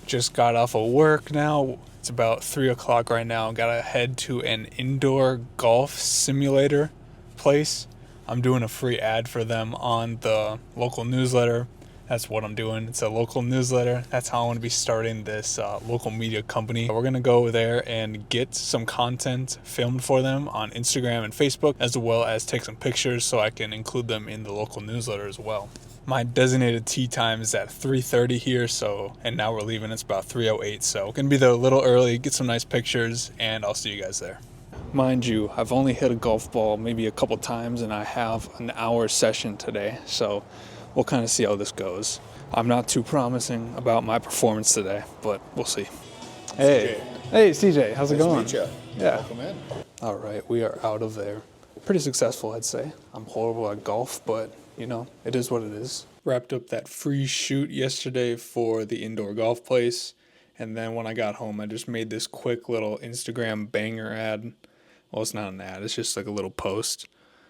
Just got off of work now. It's about 3 o'clock right now. Gotta head to an indoor golf simulator place. I'm doing a free ad for them on the local newsletter. That's what I'm doing. It's a local newsletter. That's how I want to be starting this local media company. We're going to go there and get some content filmed for them on Instagram and Facebook, as well as take some pictures so I can include them in the local newsletter as well. My designated tee time is at 3:30 here, and now we're leaving. It's about 3:08, so gonna be there a little early, get some nice pictures, and I'll see you guys there. Mind you, I've only hit a golf ball maybe a couple times, and I have an hour session today, so we'll kind of see how this goes. I'm not too promising about my performance today, but we'll see. Hey, hey, CJ, how's it going? Nice to meet you. Yeah. Welcome in. All right, we are out of there. Pretty successful, I'd say. I'm horrible at golf, but it is what it is. Wrapped up that free shoot yesterday for the indoor golf place, and then when I got home, I just made this quick little Instagram banger ad. Well, it's not an ad, it's just like a little post.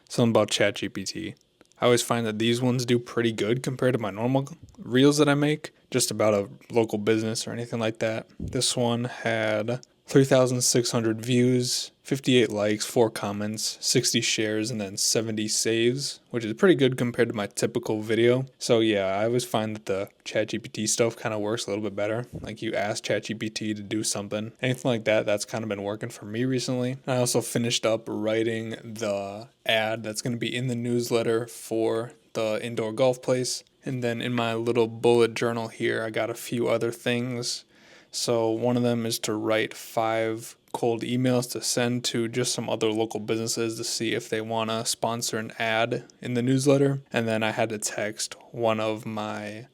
Something about ChatGPT. I always find that these ones do pretty good compared to my normal reels that I make, just about a local business or anything like that. This one had 3,600 views, 58 likes, 4 comments, 60 shares, and then 70 saves, which is pretty good compared to my typical video. So yeah, I always find that the ChatGPT stuff kind of works a little bit better. Like you ask ChatGPT to do something, anything like that, that's kind of been working for me recently. I also finished up writing the ad that's going to be in the newsletter for the indoor golf place. And then in my little bullet journal here, I got a few other things. So one of them is to write 5 cold emails to send to just some other local businesses to see if they want to sponsor an ad in the newsletter. And then I had to text one of my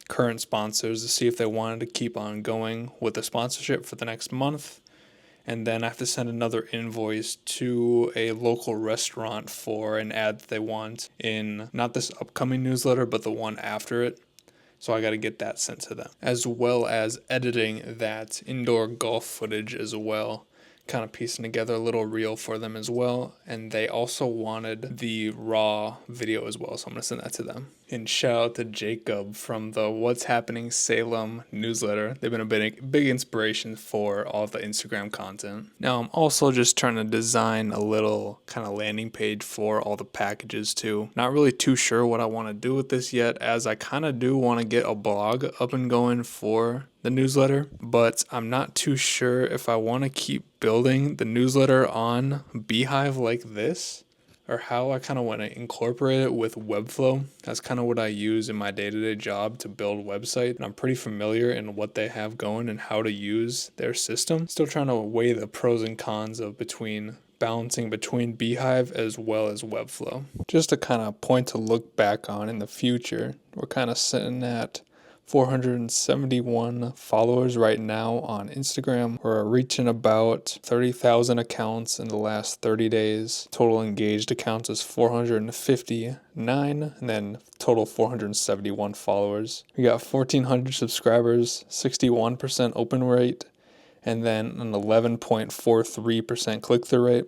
current sponsors to see if they wanted to keep on going with the sponsorship for the next month. And then I have to send another invoice to a local restaurant for an ad that they want in not this upcoming newsletter, but the one after it. So I got to get that sent to them, as well as editing that indoor golf footage as well, kind of piecing together a little reel for them as well. And they also wanted the raw video as well, so I'm going to send that to them. And shout out to Jacob from the What's Happening Salem newsletter. They've been a big inspiration for all the Instagram content. Now I'm also just trying to design a little kind of landing page for all the packages too. Not really too sure what I want to do with this yet, as I kind of do want to get a blog up and going for the newsletter, but I'm not too sure if I want to keep building the newsletter on Beehive like this, or how I kind of want to incorporate it with Webflow. That's kind of what I use in my day-to-day job to build website, and I'm pretty familiar in what they have going and how to use their system. Still trying to weigh the pros and cons of balancing between Beehive as well as Webflow. Just a kind of point to look back on in the future, we're kind of sitting at 471 followers right now on Instagram. We're reaching about 30,000 accounts in the last 30 days. Total engaged accounts is 459, and then total 471 followers. We got 1,400 subscribers, 61% open rate, and then an 11.43% click-through rate.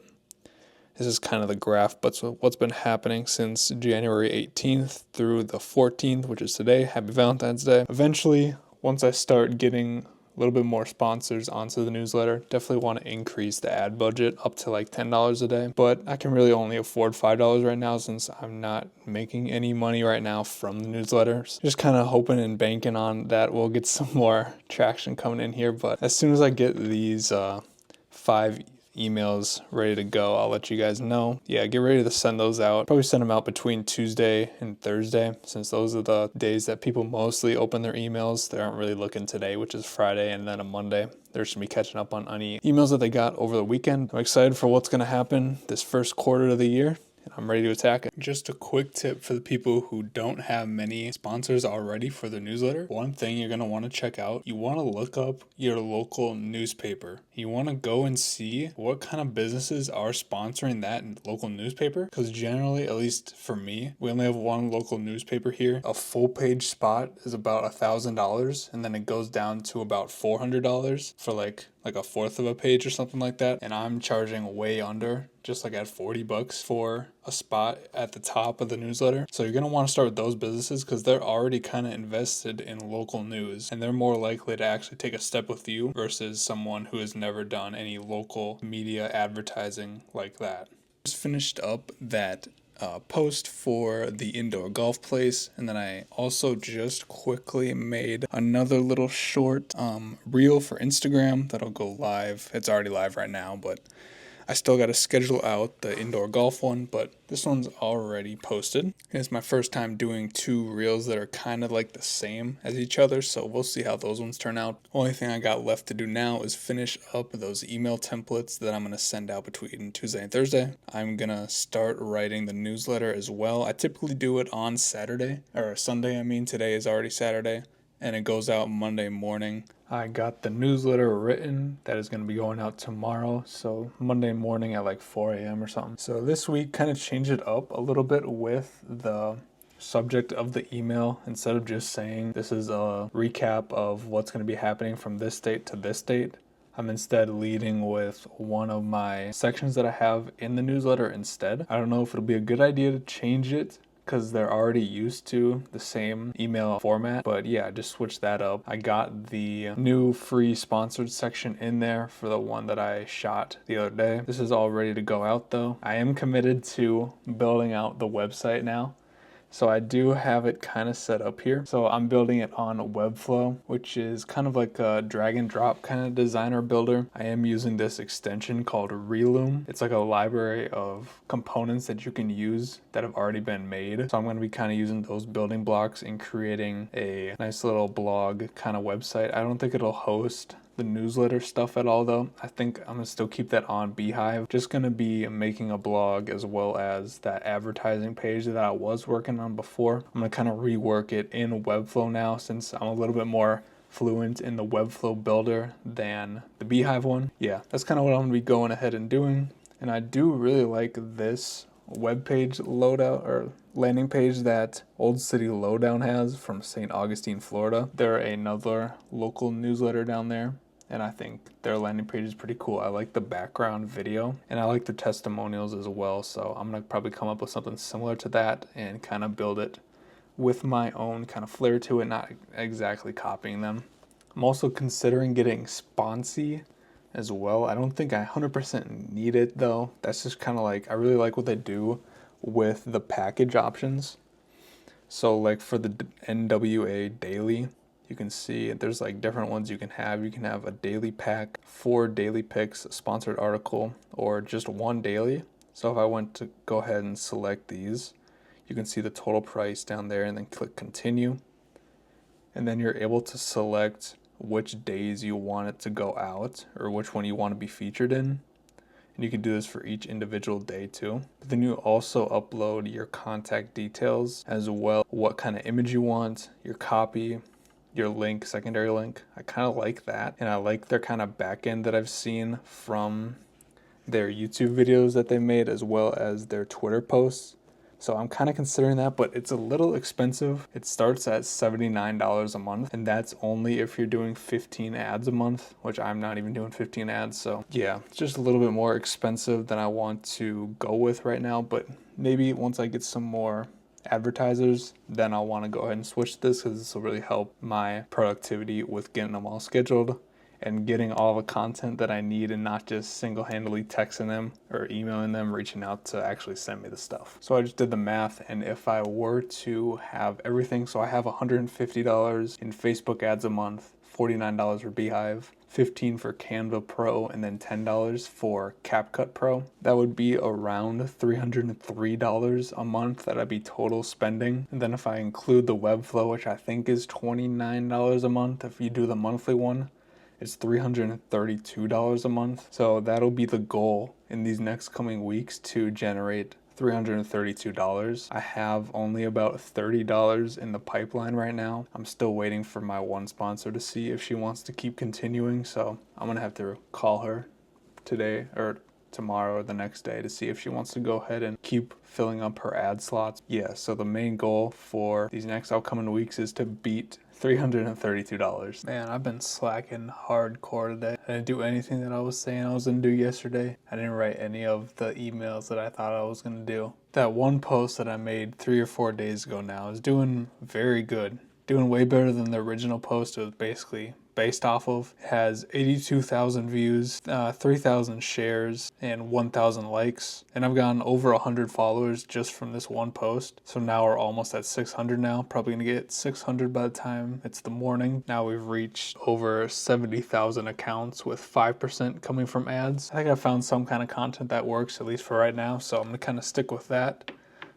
This is kind of the graph, but what's been happening since January 18th through the 14th, which is today. Happy Valentine's Day. Eventually, once I start getting a little bit more sponsors onto the newsletter, definitely want to increase the ad budget up to like $10 a day. But I can really only afford $5 right now since I'm not making any money right now from the newsletters. Just kind of hoping and banking on that we'll get some more traction coming in here. But as soon as I get these 5 emails ready to go, I'll let you guys know. Yeah, get ready to send those out. Probably send them out between Tuesday and Thursday, since those are the days that people mostly open their emails. They aren't really looking today, which is Friday, and then a Monday. They're just going to be catching up on any emails that they got over the weekend. I'm excited for what's going to happen this first quarter of the year, and I'm ready to attack it. Just a quick tip for the people who don't have many sponsors already for their newsletter. One thing you're going to want to check out, you want to look up your local newspaper. You want to go and see what kind of businesses are sponsoring that local newspaper, because generally, at least for me, we only have one local newspaper here. A full page spot is about $1,000, and then it goes down to about $400 for like like a fourth of a page or something like that, and I'm charging way under, just like at $40 for a spot at the top of the newsletter. So you're going to want to start with those businesses because they're already kind of invested in local news, and they're more likely to actually take a step with you versus someone who has never done any local media advertising like that. Just finished up that post for the indoor golf place, and then I also just quickly made another little short reel for Instagram that'll go live. It's already live right now, but I still got to schedule out the indoor golf one, but this one's already posted. It's my first time doing two reels that are kind of like the same as each other, so we'll see how those ones turn out. Only thing I got left to do now is finish up those email templates that I'm going to send out between Tuesday and Thursday. I'm going to start writing the newsletter as well. I typically do it on Saturday, or Sunday, I mean. Today is already Saturday, and it goes out Monday morning. I got the newsletter written that is going to be going out tomorrow, so Monday morning at like 4 a.m. or something. So this week kind of changed it up a little bit with the subject of the email. Instead of just saying this is a recap of what's going to be happening from this date to this date, I'm instead leading with one of my sections that I have in the newsletter instead. I don't know if it'll be a good idea to change it because they're already used to the same email format. But yeah, just switch that up. I got the new free sponsored section in there for the one that I shot the other day. This is all ready to go out though. I am committed to building out the website now. So I do have it kind of set up here. So I'm building it on Webflow, which is kind of like a drag and drop kind of designer builder. I am using this extension called Reloom. It's like a library of components that you can use that have already been made. So I'm going to be kind of using those building blocks in creating a nice little blog kind of website. I don't think it'll host the newsletter stuff at all though. I think I'm gonna still keep that on Beehive. Just gonna be making a blog as well as that advertising page that I was working on before. I'm gonna kind of rework it in Webflow now since I'm a little bit more fluent in the Webflow builder than the Beehive one. Yeah, that's kind of what I'm gonna be going ahead and doing. And I do really like this web page loadout or landing page that Old City Lowdown has from St. Augustine, Florida. They're another local newsletter down there, and I think their landing page is pretty cool. I like the background video, and I like the testimonials as well, so I'm gonna probably come up with something similar to that and kind of build it with my own kind of flair to it, not exactly copying them. I'm also considering getting Sponsy as well. I don't think I 100% need it though. That's just kind of like, I really like what they do with the package options. So like for the NWA daily, you can see there's like different ones you can have. You can have a daily pack, 4 daily picks, a sponsored article, or just one daily. So if I went to go ahead and select these, you can see the total price down there and then click continue. And then you're able to select which days you want it to go out or which one you want to be featured in. And you can do this for each individual day too. But then you also upload your contact details as well, what kind of image you want, your copy, your link, secondary link. I kind of like that. And I like their kind of back end that I've seen from their YouTube videos that they made as well as their Twitter posts. So I'm kind of considering that, but it's a little expensive. It starts at $79 a month, and that's only if you're doing 15 ads a month, which I'm not even doing 15 ads. So yeah, it's just a little bit more expensive than I want to go with right now, but maybe once I get some more advertisers, then I'll want to go ahead and switch this because this will really help my productivity with getting them all scheduled and getting all the content that I need and not just single-handedly texting them or emailing them, reaching out to actually send me the stuff. So I just did the math, and if I were to have everything, so I have $150 in Facebook ads a month, $49 for Beehive, $15 for Canva Pro, and then $10 for CapCut Pro. That would be around $303 a month that I'd be total spending. And then if I include the Webflow, which I think is $29 a month if you do the monthly one, it's $332 a month. So that'll be the goal in these next coming weeks to generate $332. I have only about $30 in the pipeline right now. I'm still waiting for my one sponsor to see if she wants to keep continuing. So I'm gonna have to call her today or tomorrow or the next day to see if she wants to go ahead and keep filling up her ad slots. Yeah, so the main goal for these next upcoming weeks is to beat $332. Man, I've been slacking hardcore today. I didn't do anything that I was saying I was gonna do yesterday. I didn't write any of the emails that I thought I was gonna do. That one post that I made 3 or 4 days ago now is doing very good. Doing way better than the original post it was basically based off of. It has 82,000 views, 3,000 shares, and 1,000 likes. And I've gotten over 100 followers just from this one post. So now we're almost at 600 now. Probably gonna get 600 by the time it's the morning. Now we've reached over 70,000 accounts with 5% coming from ads. I think I found some kind of content that works, at least for right now. So I'm gonna kind of stick with that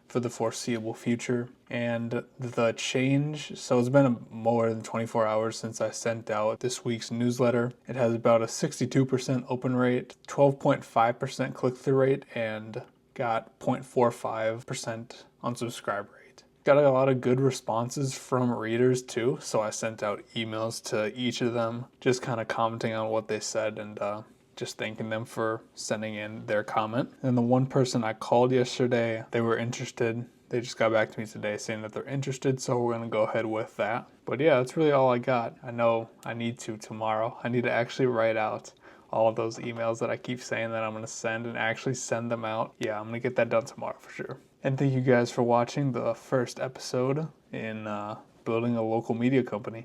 for the foreseeable future. And the change, so it's been more than 24 hours since I sent out this week's newsletter. It has about a 62% open rate, 12.5% click-through rate, and got 0.45% unsubscribe rate. Got a lot of good responses from readers too, so I sent out emails to each of them, just kind of commenting on what they said and just thanking them for sending in their comment. And the one person I called yesterday, they were interested. They just got back to me today saying that they're interested, so we're gonna go ahead with that. But yeah, that's really all I got. I know I need to tomorrow. I need to actually write out all of those emails that I keep saying that I'm gonna send and actually send them out. Yeah, I'm gonna get that done tomorrow for sure. And thank you guys for watching the first episode in building a local media company.